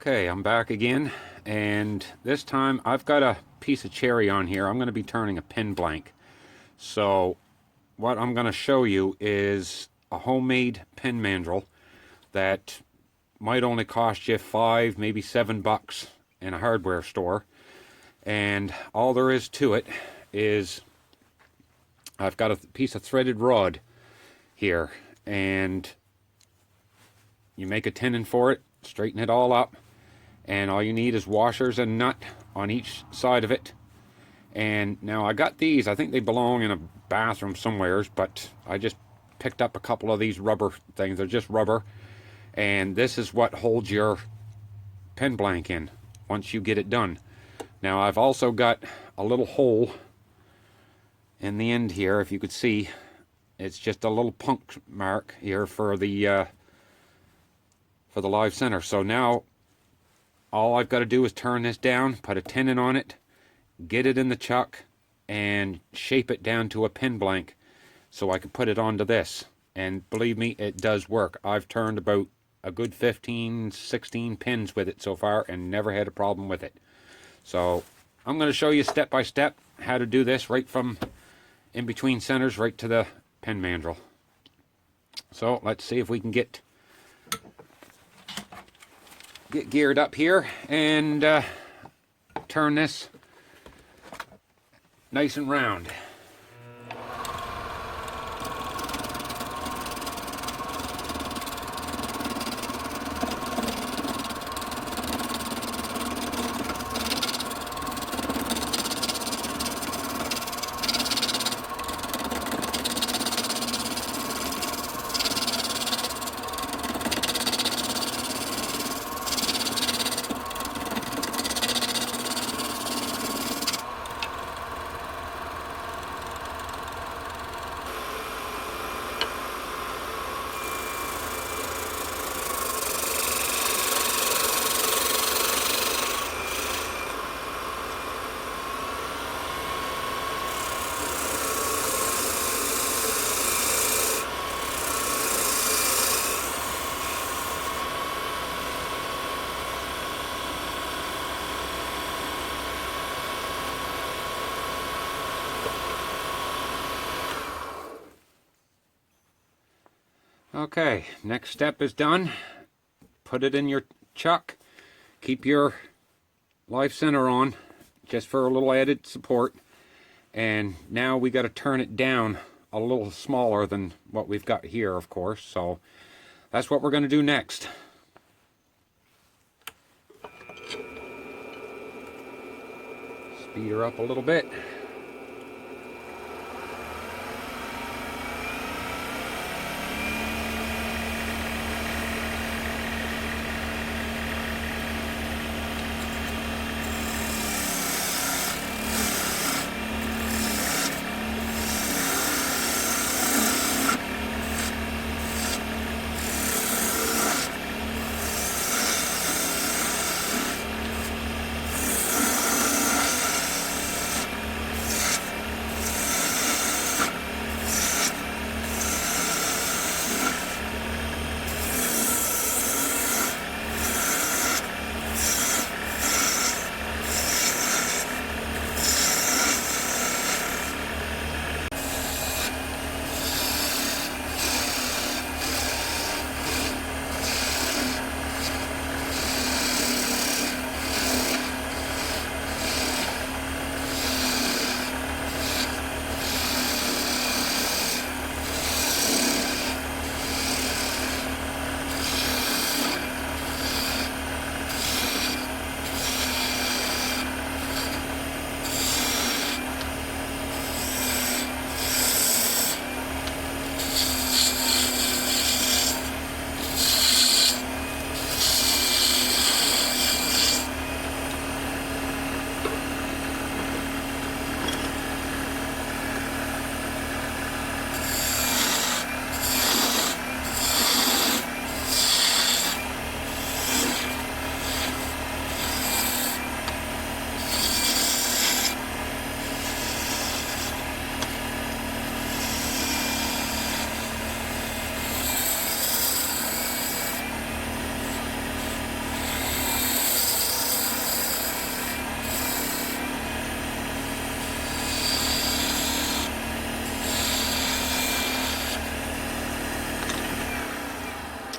Okay, I'm back again, and this time I've got a piece of cherry on here. I'm going to be turning a pen blank. So what I'm going to show you is a homemade pen mandrel that might only cost you $5, maybe $7 in a hardware store. And all there is to it is I've got a piece of threaded rod here, and you make a tenon for it, straighten it all up, and all you need is washers and nut on each side of it. And now I got these, I think they belong in a bathroom somewheres, but I just picked up a couple of these rubber things. They're just rubber, and this is what holds your pen blank in once you get it done. Now I've also got a little hole in the end here, if you could see. It's just a little punch mark here for the live center. So now all I've got to do is turn this down, put a tenon on it, get it in the chuck, and shape it down to a pen blank so I can put it onto this. And believe me, it does work. I've turned about a good 15, 16 pins with it so far and never had a problem with it. So I'm going to show you step by step how to do this, right from in between centers right to the pen mandrel. So let's see if we can get geared up here and turn this nice and round. Okay, next step is done. Put it in your chuck. Keep your live center on just for a little added support. And now we got to turn it down a little smaller than what we've got here, of course. So that's what we're going to do next. Speed her up a little bit.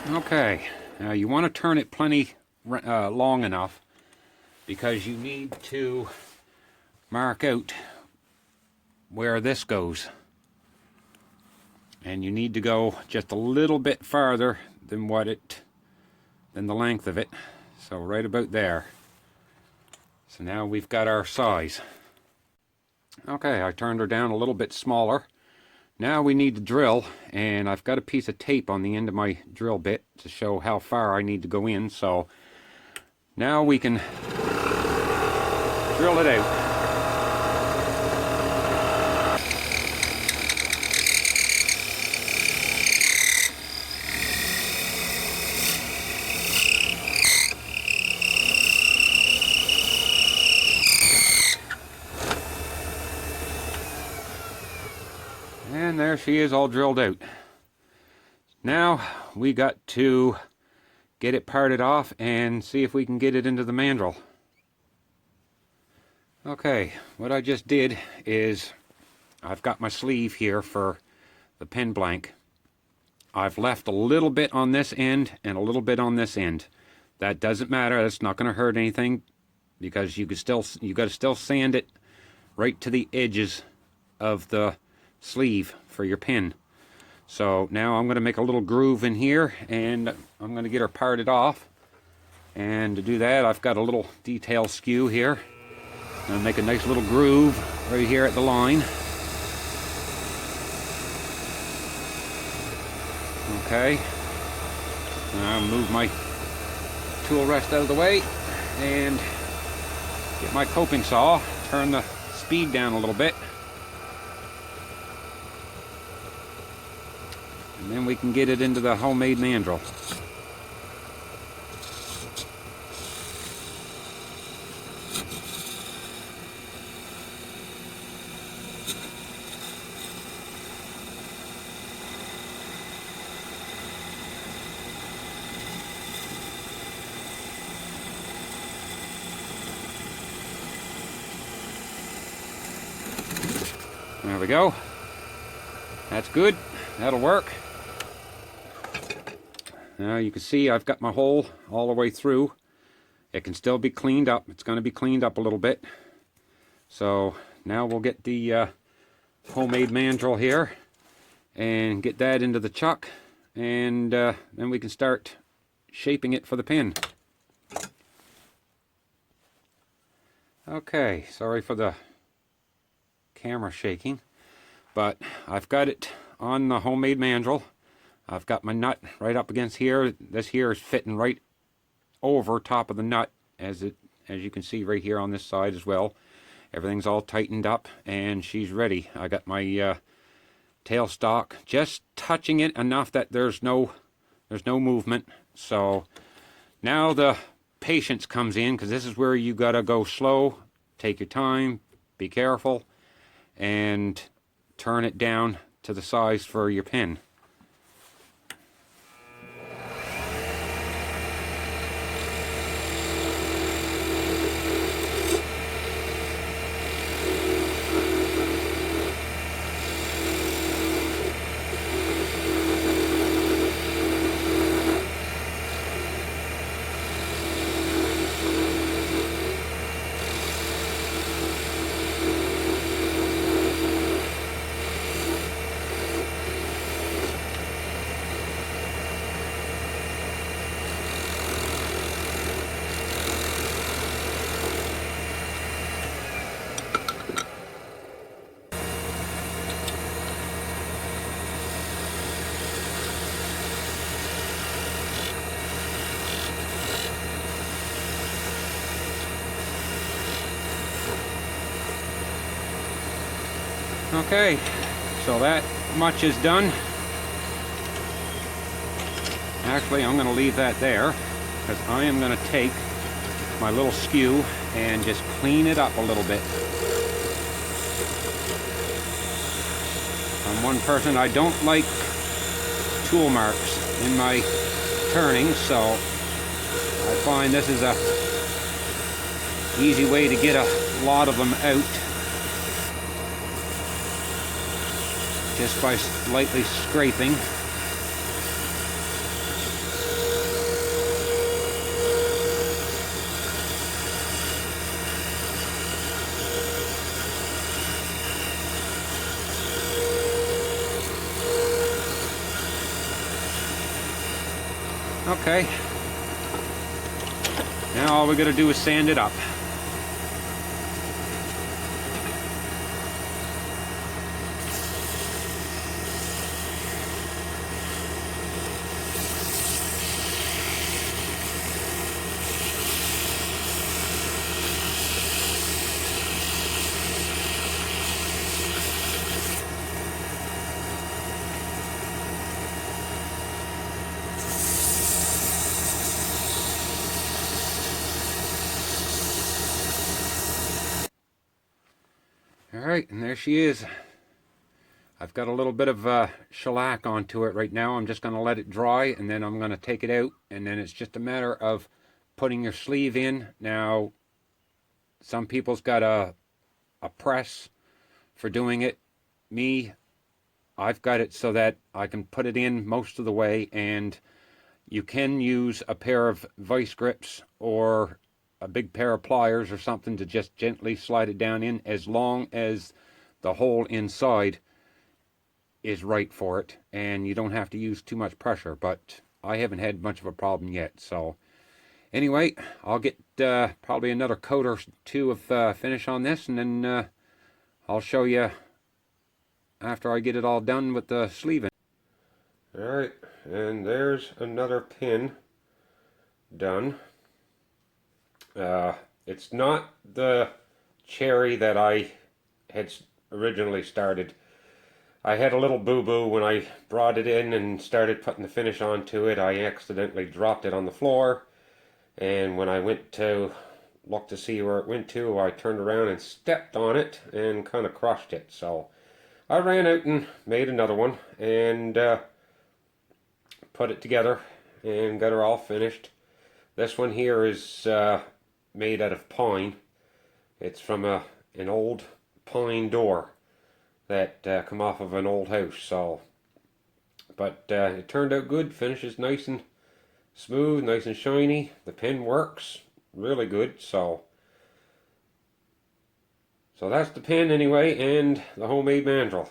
Okay, now you want to turn it plenty long enough, because you need to mark out where this goes, and you need to go just a little bit farther than the length of it, so right about there. So now we've got our size. Okay, I turned her down a little bit smaller. Now we need to drill, and I've got a piece of tape on the end of my drill bit to show how far I need to go in, so now we can drill it out. And there she is, all drilled out. Now we got to get it parted off and see if we can get it into the mandrel. Okay, what I just did is I've got my sleeve here for the pen blank. I've left a little bit on this end and a little bit on this end. That doesn't matter, that's not going to hurt anything, because you got to still sand it right to the edges of the sleeve for your pin. So now I'm going to make a little groove in here, and I'm going to get her parted off. And to do that, I've got a little detail skew here. I'm going to make a nice little groove right here at the line. Okay. Now I'll move my tool rest out of the way and get my coping saw, turn the speed down a little bit. And then we can get it into the homemade mandrel. There we go. That's good. That'll work. Now you can see I've got my hole all the way through. It can still be cleaned up. It's going to be cleaned up a little bit. So now we'll get the homemade mandrel here and get that into the chuck, and then we can start shaping it for the pin. Okay, sorry for the camera shaking, but I've got it on the homemade mandrel. I've got my nut right up against here. This here is fitting right over top of the nut, as you can see right here on this side as well. Everything's all tightened up and she's ready. I got my tailstock just touching it enough that there's no movement. So now the patience comes in, because this is where you gotta go slow, take your time, be careful, and turn it down to the size for your pin. Okay, so that much is done. Actually, I'm going to leave that there, because I am going to take my little skew and just clean it up a little bit. I'm one person, I don't like tool marks in my turning, so I find this is a easy way to get a lot of them out, just by lightly scraping. Okay. Now all we got to do is sand it up. Alright, and there she is. I've got a little bit of shellac onto it right now. I'm just going to let it dry, and then I'm going to take it out, and then it's just a matter of putting your sleeve in. Now, some people's got a press for doing it. Me, I've got it so that I can put it in most of the way, and you can use a pair of vice grips or a big pair of pliers or something to just gently slide it down in, as long as the hole inside is right for it and you don't have to use too much pressure. But I haven't had much of a problem yet. So anyway, I'll get probably another coat or two of finish on this, and then I'll show you after I get it all done with the sleeving. Alright, and there's another pin done. It's not the cherry that I had originally started. I had a little boo-boo when I brought it in and started putting the finish onto it. I accidentally dropped it on the floor, and when I went to look to see where it went to, I turned around and stepped on it and kind of crushed it. So I ran out and made another one and put it together and got her all finished. This one here is made out of pine. It's from an old pine door that come off of an old house. So, but it turned out good. Finishes nice and smooth, nice and shiny. The pen works really good. So that's the pen anyway, and the homemade mandrel.